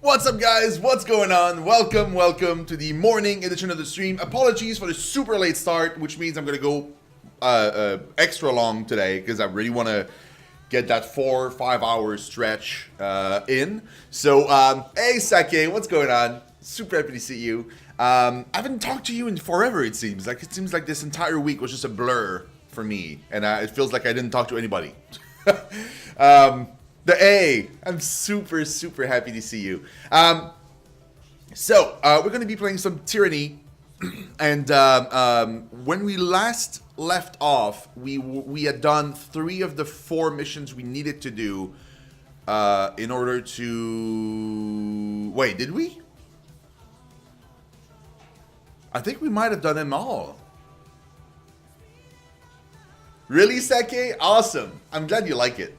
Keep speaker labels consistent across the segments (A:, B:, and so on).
A: What's up, guys? What's going on? Welcome to the morning edition of the stream. Apologies for the super late start, which means I'm gonna go extra long today because I really want to get that 4 or 5 hour stretch in. So, hey Sake, what's going on? Super happy to see you. I haven't talked to you in forever. It seems like this entire week was just a blur for me, and it feels like I didn't talk to anybody. I'm super happy to see you. So we're going to be playing some Tyranny, and when we last left off, we had done 3 of the 4 missions we needed to do in order to... Wait, did we? I think we might have done them all. Really, Sake? Awesome. I'm glad you like it.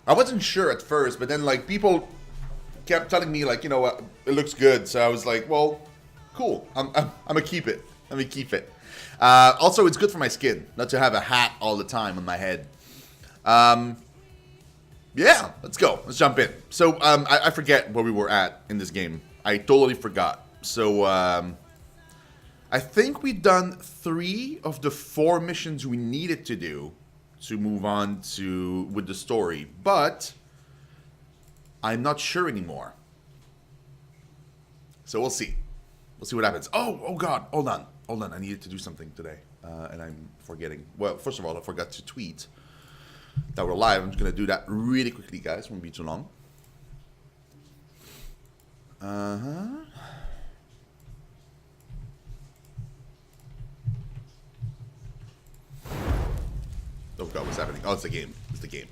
A: I wasn't sure at first, but then like people kept telling me like, you know what, it looks good. So I was like, well, cool. I'm gonna keep it. Let me keep it. Also, it's good for my skin not to have a hat all the time on my head. Yeah, let's go. Let's jump in. So I forget where we were at in this game. I totally forgot. So I think we've done 3 of the 4 missions we needed to do to move on with the story, but I'm not sure anymore. So we'll see. We'll see what happens. Oh God, hold on. I needed to do something today, and I'm forgetting. Well, first of all, I forgot to tweet that we're live. I'm just gonna do that really quickly, guys. Won't be too long. Oh God, what's happening? Oh, it's the game. It's the game.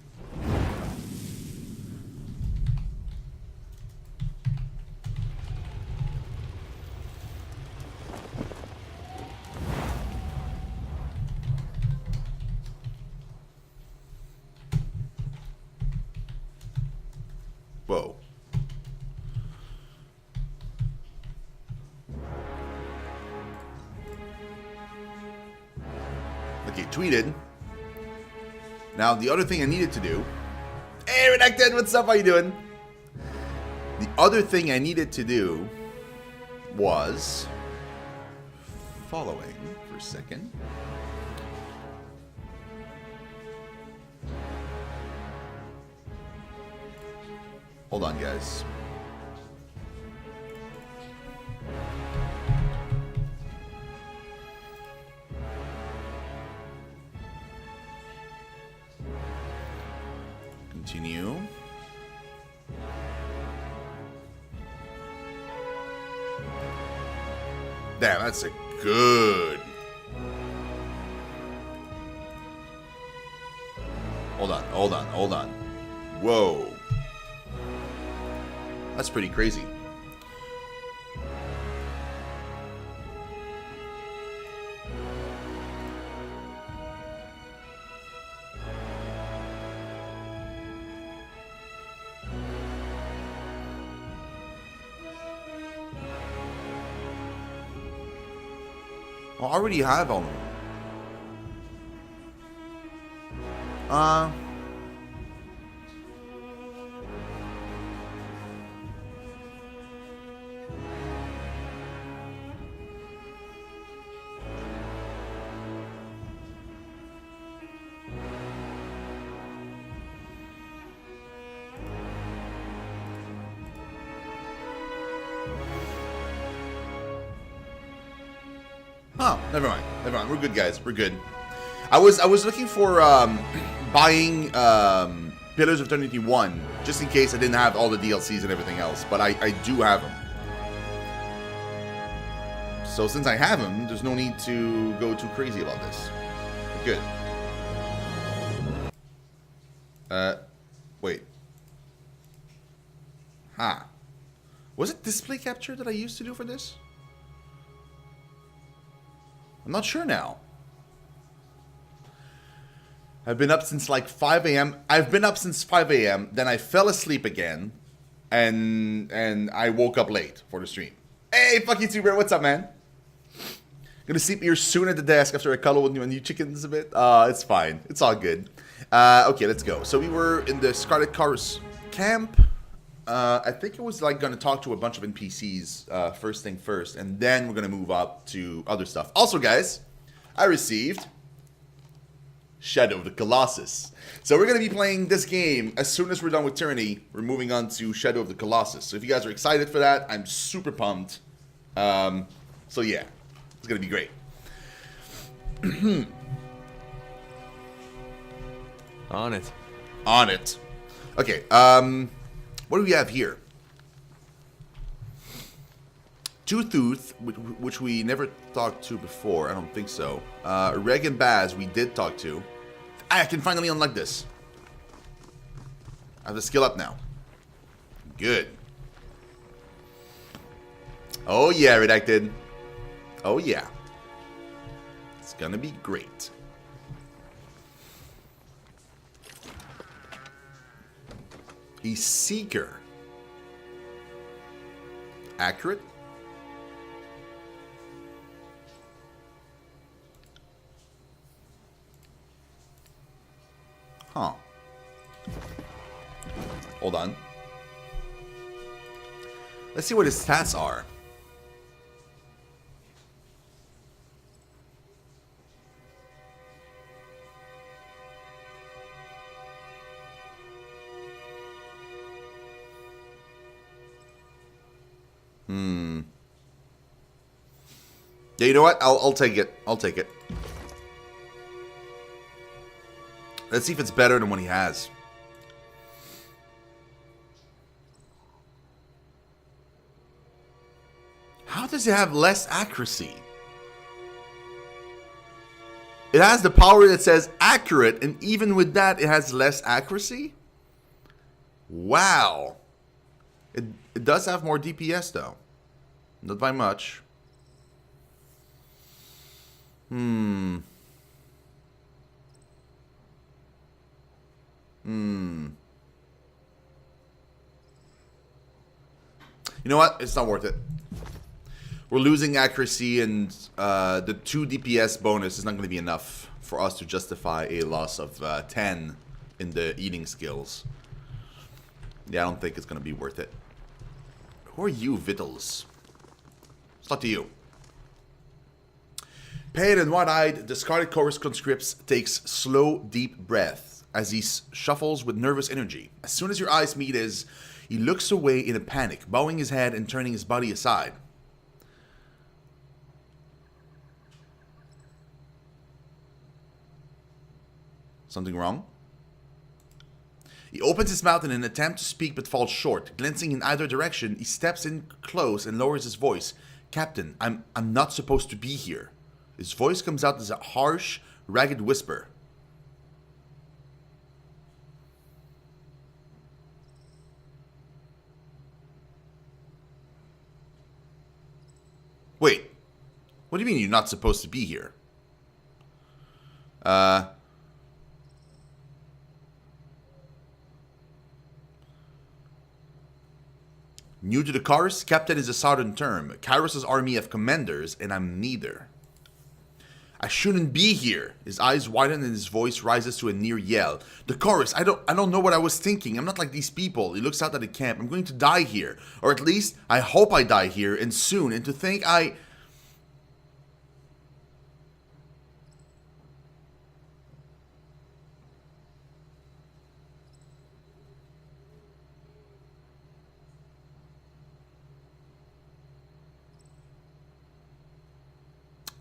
A: Whoa. Okay, tweeted. Now, the other thing I needed to do... Hey, Redacted, what's up? How you doing? The other thing I needed to do was... Following for a second. Hold on, guys. Continue. Damn, that's a good. Hold on. Whoa. That's pretty crazy. I already have them. Oh, never mind. We're good, guys. We're good. I was looking for buying Pillars of Eternity 1 just in case I didn't have all the DLCs and everything else, but I do have them. So since I have them, there's no need to go too crazy about this. We're good. Wait. Was it display capture that I used to do for this? I'm not sure now. I've been up since like 5 a.m. Then I fell asleep again, and I woke up late for the stream. Hey, fuck you, Tuber. What's up, man? Gonna sleep here soon at the desk after I cuddle with you chickens a bit. It's fine. It's all good. Okay, let's go. So we were in the Scarlet Chorus camp. I think it was like gonna talk to a bunch of NPCs first thing first, and then we're gonna move up to other stuff. Also, guys, I received Shadow of the Colossus. So we're going to be playing this game as soon as we're done with Tyranny. We're moving on to Shadow of the Colossus. So if you guys are excited for that, I'm super pumped. So yeah, it's going to be great.
B: On it.
A: On it. Okay, what do we have here? Tooth, which we never talked to before. I don't think so. Reg and Baz, we did talk to. I can finally unlock this. I have the skill up now. Good. Oh yeah, Redacted. Oh yeah. It's gonna be great. A Seeker. Accurate? Huh. Hold on. Let's see what his stats are. Yeah, you know what? I'll take it. I'll take it. Let's see if it's better than what he has. How does it have less accuracy? It has the power that says accurate, and even with that, it has less accuracy? Wow. It does have more DPS, though. Not by much. You know what? It's not worth it. We're losing accuracy, and the 2 DPS bonus is not going to be enough for us to justify a loss of 10 in the eating skills. Yeah, I don't think it's going to be worth it. Who are you, Vittles? Let's talk to you. Pale and wide-eyed, the Scarlet Chorus conscripts takes slow, deep breaths as he shuffles with nervous energy. As soon as your eyes meet his, he looks away in a panic, bowing his head and turning his body aside. Something wrong? He opens his mouth in an attempt to speak but falls short. Glancing in either direction, he steps in close and lowers his voice. Captain, I'm not supposed to be here. His voice comes out as a harsh, ragged whisper. Wait, what do you mean you're not supposed to be here? New to the Chorus, Captain is a southern term. Kairos' army of commanders, and I'm neither. I shouldn't be here. His eyes widen and his voice rises to a near yell. The Chorus, I don't know what I was thinking. I'm not like these people. He looks out at the camp. I'm going to die here. Or at least, I hope I die here, and soon. And to think I...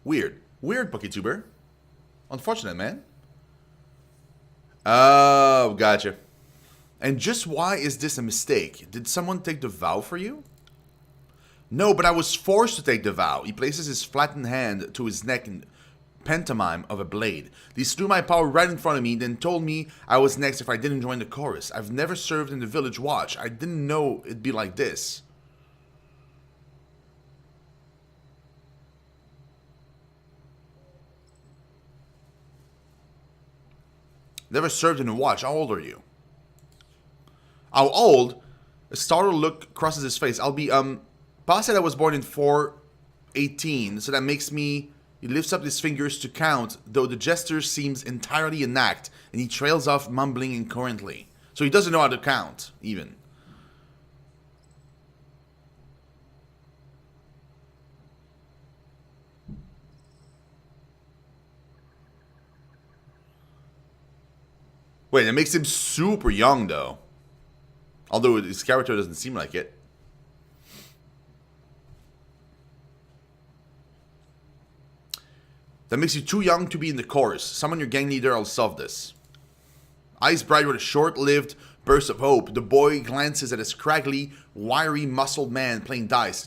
A: Weird. Weird, PokeTuber. Unfortunate, man. Oh, gotcha. And just why is this a mistake? Did someone take the vow for you? No, but I was forced to take the vow. He places his flattened hand to his neck in pantomime of a blade. They slew my power right in front of me, then told me I was next if I didn't join the chorus. I've never served in the village watch. I didn't know it'd be like this. Never served in a watch. How old are you? How old? A startled look crosses his face. I'll be, Pa said I was born in 418, so that makes me He lifts up his fingers to count, though the gesture seems entirely an act, and he trails off mumbling incoherently. So he doesn't know how to count, even. Wait, it makes him super young, though. Although his character doesn't seem like it. That makes you too young to be in the chorus. Summon your gang leader, I'll solve this. Eyes bright with a short-lived burst of hope, the boy glances at a scraggly, wiry, muscled man playing dice.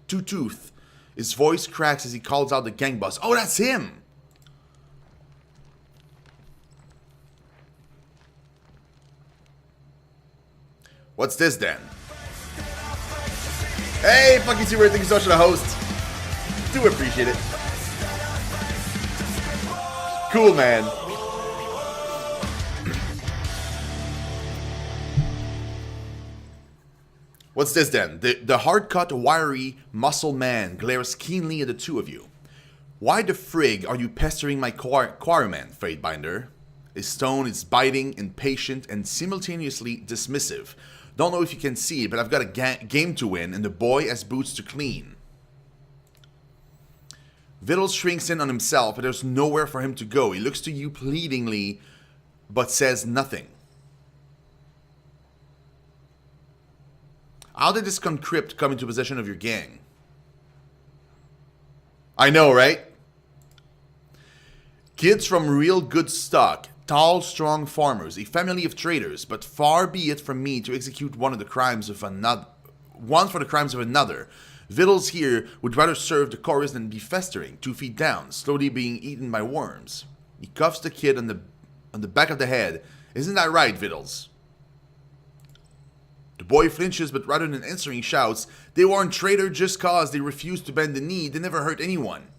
A: Two-Tooth. His voice cracks as he calls out the gang boss. Oh, that's him! What's this then? Hey, fucking super, thank you so much for the host. Do appreciate it. Cool, man. What's this then? The hard-cut, wiry, muscle man glares keenly at the two of you. Why the frig are you pestering my choirman, Fatebinder? His tone is biting, impatient, and simultaneously dismissive. Don't know if you can see it, but I've got a game to win, and the boy has boots to clean. Vittles shrinks in on himself, but there's nowhere for him to go. He looks to you pleadingly, but says nothing. How did this concrypt come into possession of your gang? I know, right? Kids from real good stock, tall, strong farmers, a family of traders, but far be it from me to execute one for the crimes of another. Vittles here would rather serve the chorus than be festering, 2 feet down, slowly being eaten by worms. He cuffs the kid on the back of the head. Isn't that right, Vittles? The boy flinches, but rather than answering, shouts, "They weren't traitor just cause they refused to bend the knee. They never hurt anyone."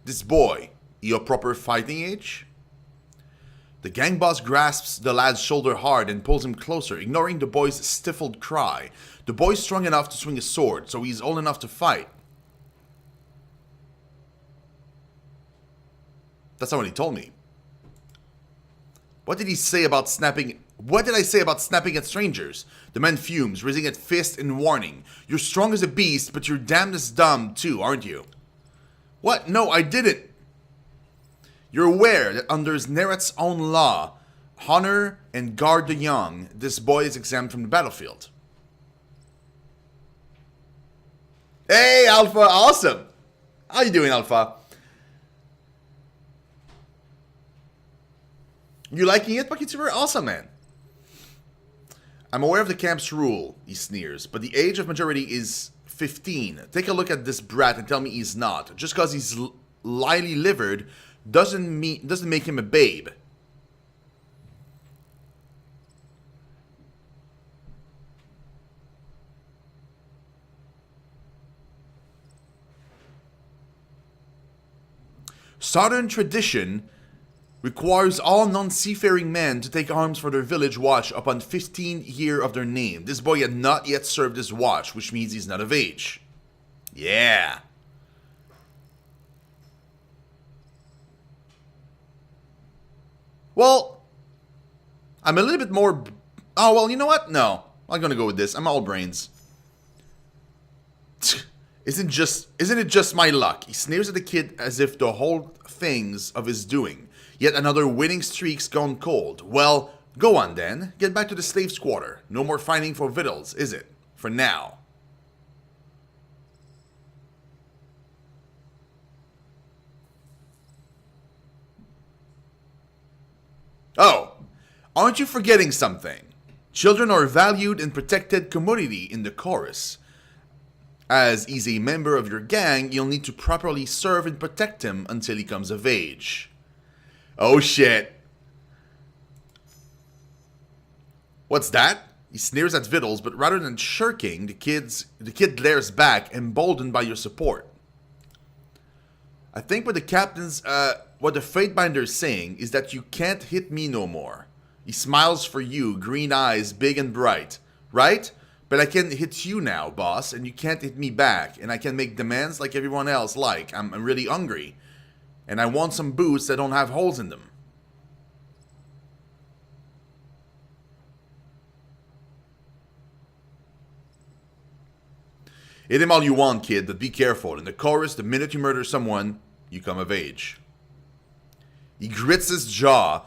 A: This boy, your proper fighting age? The gang boss grasps the lad's shoulder hard and pulls him closer, ignoring the boy's stifled cry. The boy's strong enough to swing a sword, so he's old enough to fight. That's not what he told me. What did he say about snapping? What did I say about snapping at strangers? The man fumes, raising a fist in warning. You're strong as a beast, but you're damned as dumb too, aren't you? What? No, I didn't. You're aware that under Neret's own law, honor and guard the young, this boy is exempt from the battlefield. Hey, Alpha, awesome. How you doing, Alpha? You liking it, Bucket Super? Awesome, man. I'm aware of the camp's rule, he sneers, but the age of majority is 15. Take a look at this brat and tell me he's not. Just cause he's lily livered doesn't make him a babe. Southern tradition requires all non-seafaring men to take arms for their village watch upon 15th year of their name. This boy had not yet served his watch, which means he's not of age. Yeah. Well, I'm a little bit more... Oh, well, you know what? No. I'm gonna go with this. I'm all brains. Isn't it just my luck? He sneers at the kid as if the whole thing's of his doing. Yet another winning streak's gone cold. Well, go on then. Get back to the slave's quarter. No more fighting for victuals, is it? For now. Oh, aren't you forgetting something? Children are a valued and protected commodity in the chorus. As he's a member of your gang, you'll need to properly serve and protect him until he comes of age. Oh shit. What's that? He sneers at Vittles, but rather than shirking, the kid glares back, emboldened by your support. I think what the captain's, what the Fatebinder's saying is that you can't hit me no more. He smiles for you, green eyes, big and bright. Right? But I can hit you now, boss, and you can't hit me back, and I can make demands like everyone else like. I'm really hungry. And I want some boots that don't have holes in them. Hit him all you want, kid, but be careful. In the chorus, the minute you murder someone, you come of age. He grits his jaw,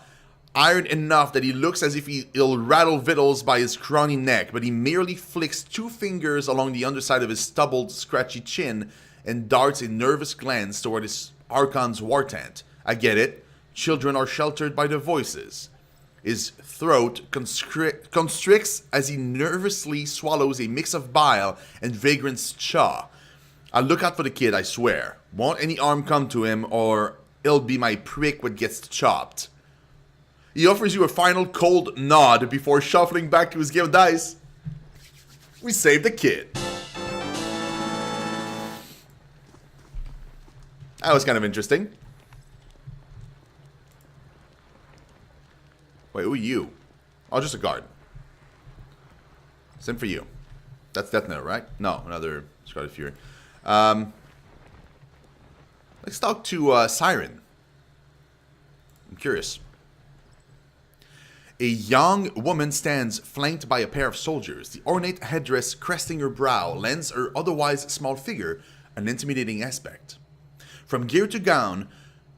A: iron enough that he looks as if he'll rattle victuals by his scrawny neck, but he merely flicks 2 fingers along the underside of his stubbled, scratchy chin and darts a nervous glance toward his Archon's war tent. I get it. Children are sheltered by their voices. His throat constricts as he nervously swallows a mix of bile and vagrant's chaw. I'll look out for the kid, I swear. Won't any harm come to him, or it'll be my prick what gets chopped. He offers you a final cold nod before shuffling back to his game of dice. We saved the kid. That was kind of interesting. Wait, who are you? Oh, just a guard. Same for you. That's Death Note, right? No, another Scarlet Fury. Let's talk to Siren. I'm curious. A young woman stands flanked by a pair of soldiers. The ornate headdress cresting her brow lends her otherwise small figure an intimidating aspect. From gear to gown,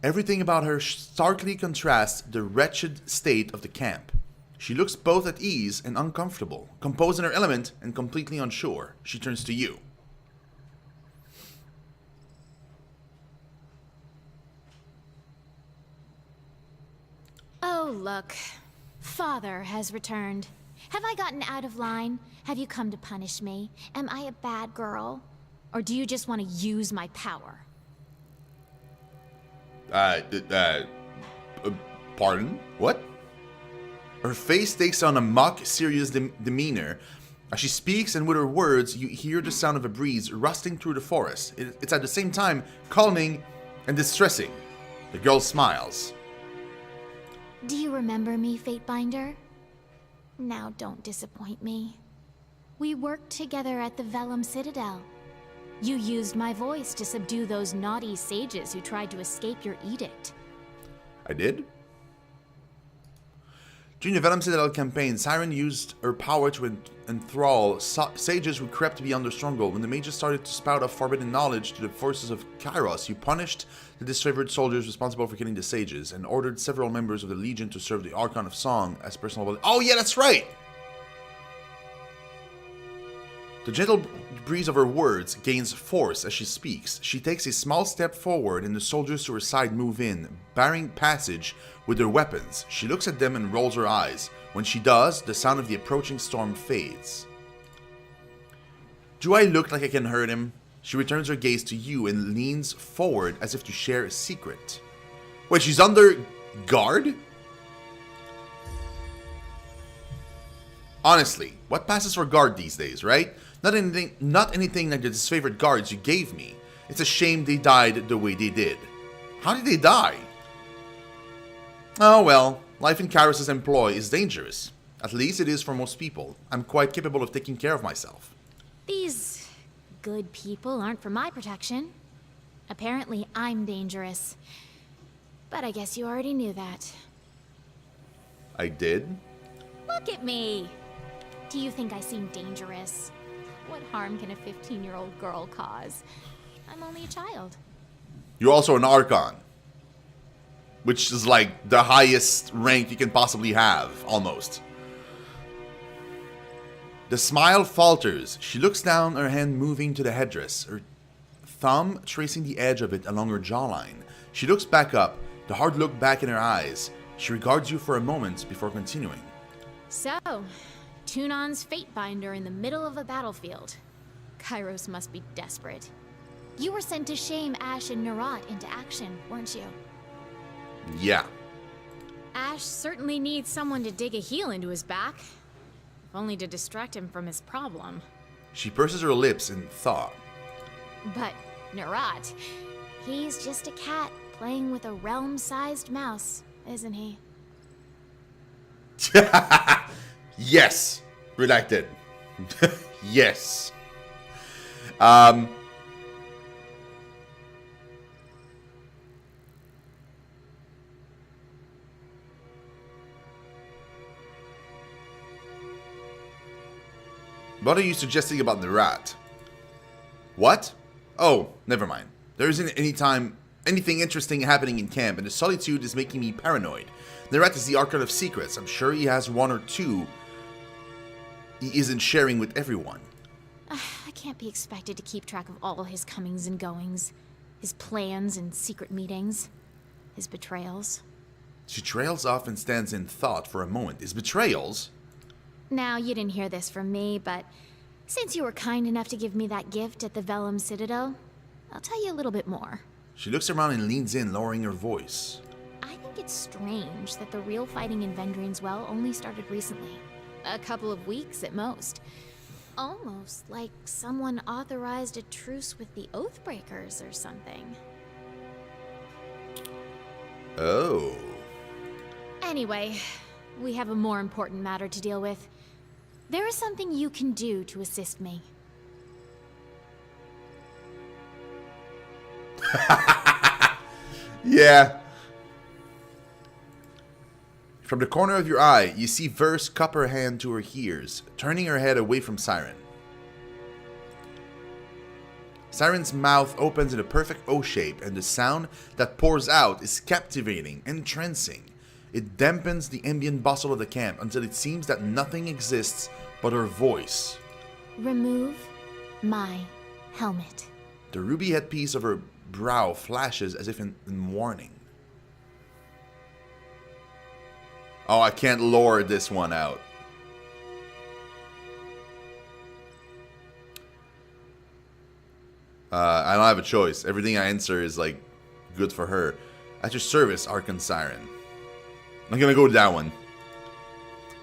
A: everything about her starkly contrasts the wretched state of the camp. She looks both at ease and uncomfortable, composed in her element and completely unsure. She turns to you.
B: Oh, look. Father has returned. Have I gotten out of line? Have you come to punish me? Am I a bad girl? Or do you just want to use my power?
A: Pardon? What? Her face takes on a mock-serious demeanor. As she speaks, and with her words, you hear the sound of a breeze rustling through the forest. It's at the same time calming and distressing. The girl smiles.
B: Do you remember me, Fatebinder? Now don't disappoint me. We worked together at the Vellum Citadel. You used my voice to subdue those naughty sages who tried to escape your edict.
A: I did? During the Vellum Citadel campaign, Siren used her power to enthrall sages who crept beyond their stronghold. When the mages started to spout off forbidden knowledge to the forces of Kairos, you punished the disfavored soldiers responsible for killing the sages, and ordered several members of the Legion to serve the Archon of Song as personal... Oh yeah, that's right! The gentle breeze of her words gains force as she speaks. She takes a small step forward and the soldiers to her side move in, barring passage with their weapons. She looks at them and rolls her eyes. When she does, the sound of the approaching storm fades. Do I look like I can hurt him? She returns her gaze to you and leans forward as if to share a secret. Wait, she's under guard? Honestly, what passes for guard these days, right? Not anything like the disfavored guards you gave me. It's a shame they died the way they did. How did they die? Oh well, life in Kairos' employ is dangerous. At least it is for most people. I'm quite capable of taking care of myself.
B: These good people aren't for my protection. Apparently I'm dangerous. But I guess you already knew that.
A: I did?
B: Look at me! Do you think I seem dangerous? What harm can a 15-year-old girl cause? I'm only a child.
A: You're also an Archon. Which is like the highest rank you can possibly have, almost. The smile falters. She looks down, her hand moving to the headdress, her thumb tracing the edge of it along her jawline. She looks back up, the hard look back in her eyes. She regards you for a moment before continuing.
B: So, Tunon's Fatebinder in the middle of a battlefield. Kairos must be desperate. You were sent to shame Ash and Nerat into action, weren't you?
A: Yeah.
B: Ash certainly needs someone to dig a heel into his back. If only to distract him from his problem.
A: She purses her lips in thought.
B: But Nerat, He's just a cat playing with a realm-sized mouse, isn't he?
A: Yes. Redacted. Yes. What are you suggesting about the rat? What? Oh, never mind. There isn't anything interesting happening in camp, and the solitude is making me paranoid. The rat is the Archon of Secrets. I'm sure he has one or two he isn't sharing with everyone.
B: I can't be expected to keep track of all his comings and goings. His plans and secret meetings. His betrayals.
A: Betrayals often stands in thought for a moment. His betrayals?
B: Now, you didn't hear this from me, but since you were kind enough to give me that gift at the Vellum Citadel, I'll tell you a little bit more.
A: She looks around and leans in, lowering her voice.
B: I think it's strange that the real fighting in Vendrian's Well only started recently. A couple of weeks at most. Almost like someone authorized a truce with the Oathbreakers or something.
A: Oh.
B: Anyway, we have a more important matter to deal with. There is something you can do to assist me.
A: Yeah. From the corner of your eye, you see Verse cup her hand to her ears, turning her head away from Siren. Siren's mouth opens in a perfect O shape, and the sound that pours out is captivating, entrancing. It dampens the ambient bustle of the camp until it seems that nothing exists but her voice.
B: Remove my helmet.
A: The ruby headpiece of her brow flashes as if in warning. Oh, I can't lure this one out. I don't have a choice. Everything I answer is, like, good for her. At your service, Archon Siren. I'm gonna go with that one.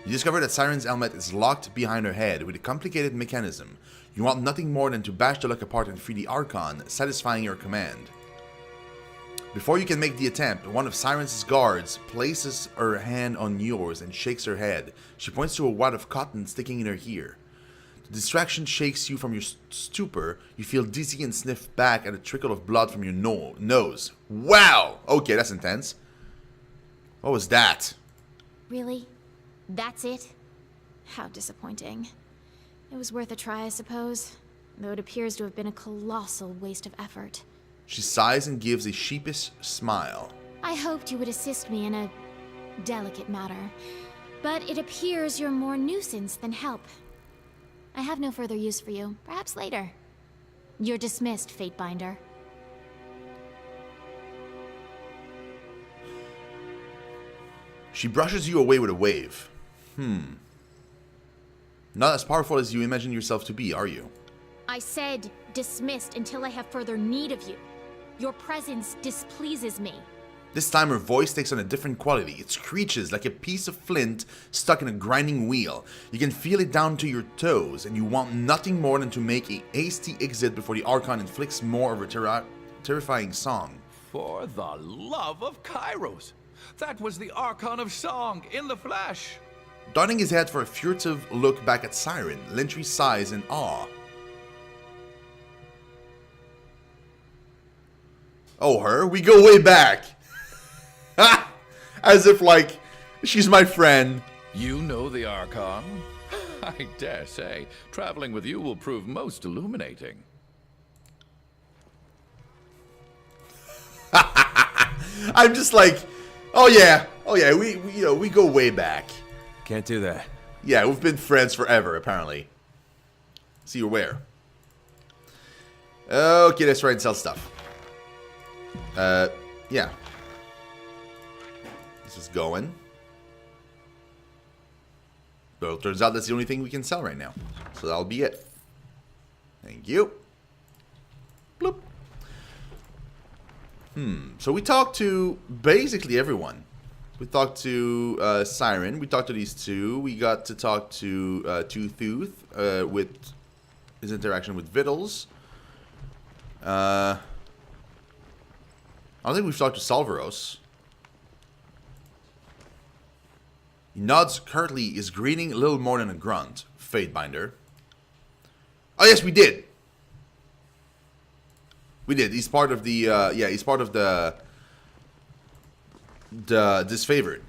A: You discover that Siren's helmet is locked behind her head with a complicated mechanism. You want nothing more than to bash the lock apart and free the Archon, satisfying your command. Before you can make the attempt, one of Siren's guards places her hand on yours and shakes her head. She points to a wad of cotton sticking in her ear. The distraction shakes you from your stupor. You feel dizzy and sniff back at a trickle of blood from your nose. Wow! Okay, that's intense. What was that?
B: Really? That's it? How disappointing. It was worth a try, I suppose, though it appears to have been a colossal waste of effort.
A: She sighs and gives a sheepish smile.
B: I hoped you would assist me in a delicate matter, but it appears you're more nuisance than help. I have no further use for you. Perhaps later. You're dismissed, Fatebinder.
A: She brushes you away with a wave. Not as powerful as you imagine yourself to be, are you?
B: I said dismissed until I have further need of you. Your presence displeases me.
A: This time her voice takes on a different quality. It screeches like a piece of flint stuck in a grinding wheel. You can feel it down to your toes, and you want nothing more than to make a hasty exit before the Archon inflicts more of her terrifying song.
C: For the love of Kairos! That was the Archon of Song in the flesh!
A: Darting his head for a furtive look back at Siren, Lintry sighs in awe. Oh, her? We go way back! As if, like, she's my friend.
C: You know the Archon? I dare say, traveling with you will prove most illuminating.
A: I'm just like, oh yeah, we go way back.
D: Can't do that.
A: Yeah, we've been friends forever, apparently. See you where? Okay, let's try and sell stuff. Yeah. This is going. But it turns out that's the only thing we can sell right now. So that'll be it. Thank you. Bloop. So we talked to basically everyone. We talked to Siren. We talked to these two. We got to talk to Tooth with his interaction with Vittles. I don't think we've talked to Salvaros. He nods curtly, is greeting a little more than a grunt. Fatebinder. Oh yes, we did. We did. He's part of the, yeah, he's part of the disfavored.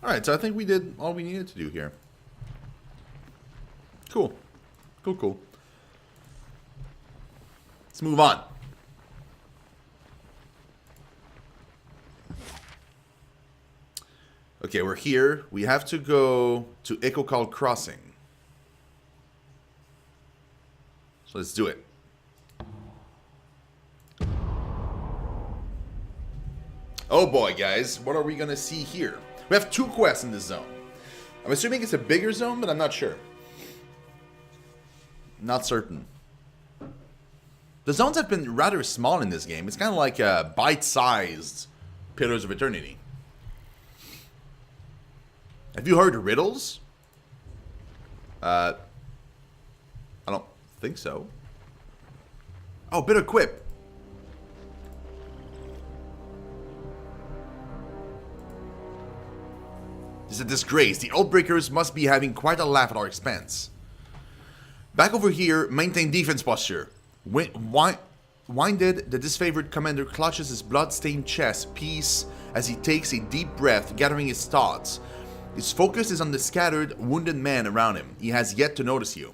A: Alright, so I think we did all we needed to do here. Cool. Cool, cool. Let's move on. Okay, we're here. We have to go to Echo Call Crossing. So let's do it. Oh boy, guys. What are we going to see here? We have 2 quests in this zone. I'm assuming it's a bigger zone, but I'm not sure. Not certain. The zones have been rather small in this game. It's kind of like a bite-sized Pillars of Eternity. Have you heard riddles? I don't think so. Oh, bit of quip. It's a disgrace. The Oathbreakers must be having quite a laugh at our expense. Back over here, maintain defense posture. Winded, the disfavored commander clutches his blood-stained chest piece as he takes a deep breath, gathering his thoughts. His focus is on the scattered, wounded men around him. He has yet to notice you.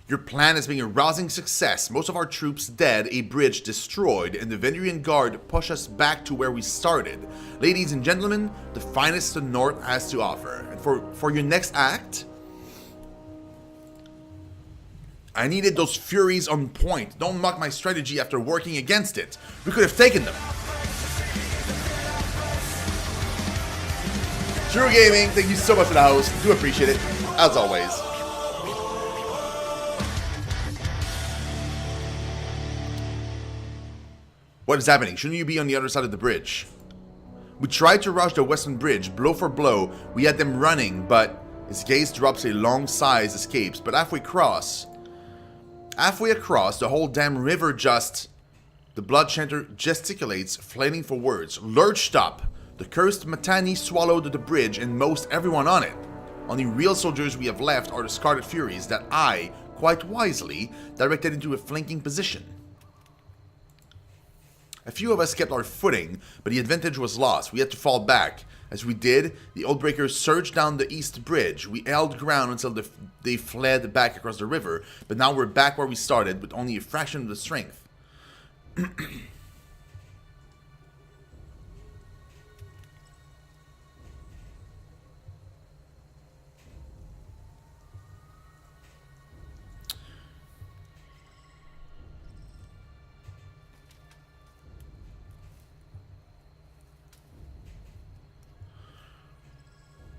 A: Your plan has been a rousing success. Most of our troops dead, a bridge destroyed, and the Vendrian Guard push us back to where we started. Ladies and gentlemen, the finest the North has to offer. And for your next act, I needed those Furies on point. Don't mock my strategy after working against it. We could have taken them. True Gaming, thank you so much for the host. Do appreciate it, as always. What is happening? Shouldn't you be on the other side of the bridge? We tried to rush the western bridge, blow for blow. We had them running, but his gaze drops a long sigh as escapes. But halfway across, the whole damn river just... The blood chanter gesticulates, flailing for words. Lurched up. The cursed Matani swallowed the bridge and most everyone on it. Only real soldiers we have left are the Scarlet Furies that I, quite wisely, directed into a flanking position. A few of us kept our footing, but the advantage was lost. We had to fall back. As we did, the Oathbreakers surged down the east bridge. We held ground until they fled back across the river, but now we're back where we started with only a fraction of the strength.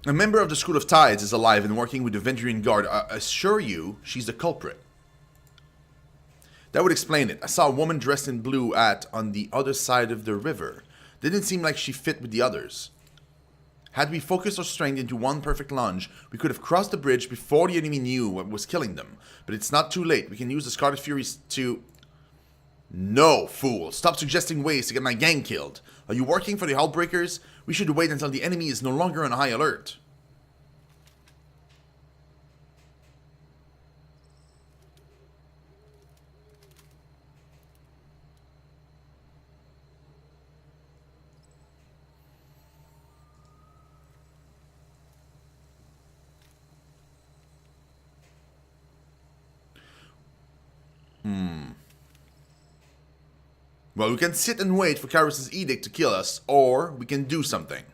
A: A member of the School of Tides is alive and working with the Vendrian Guard. I assure you, she's the culprit. That would explain it. I saw a woman dressed in blue on the other side of the river. Didn't seem like she fit with the others. Had we focused our strength into one perfect lunge, we could have crossed the bridge before the enemy knew what was killing them. But it's not too late. We can use the Scarlet Furies to... No, fool. Stop suggesting ways to get my gang killed. Are you working for the Hullbreakers? We should wait until the enemy is no longer on high alert. Well, we can sit and wait for Kyros's edict to kill us, or we can do something.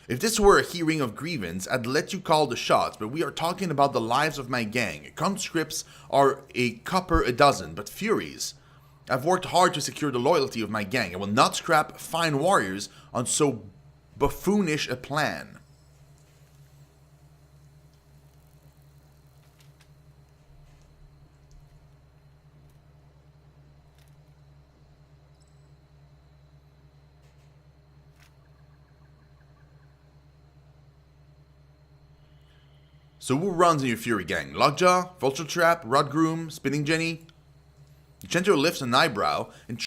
A: If this were a hearing of grievance, I'd let you call the shots, but we are talking about the lives of my gang. Conscripts are a copper a dozen, but Furies. I've worked hard to secure the loyalty of my gang. I will not scrap fine warriors on so buffoonish a plan. So who runs in your Fury gang? Lockjaw, Vulture Trap, Rodgroom, Spinning Jenny? Gento lifts an eyebrow and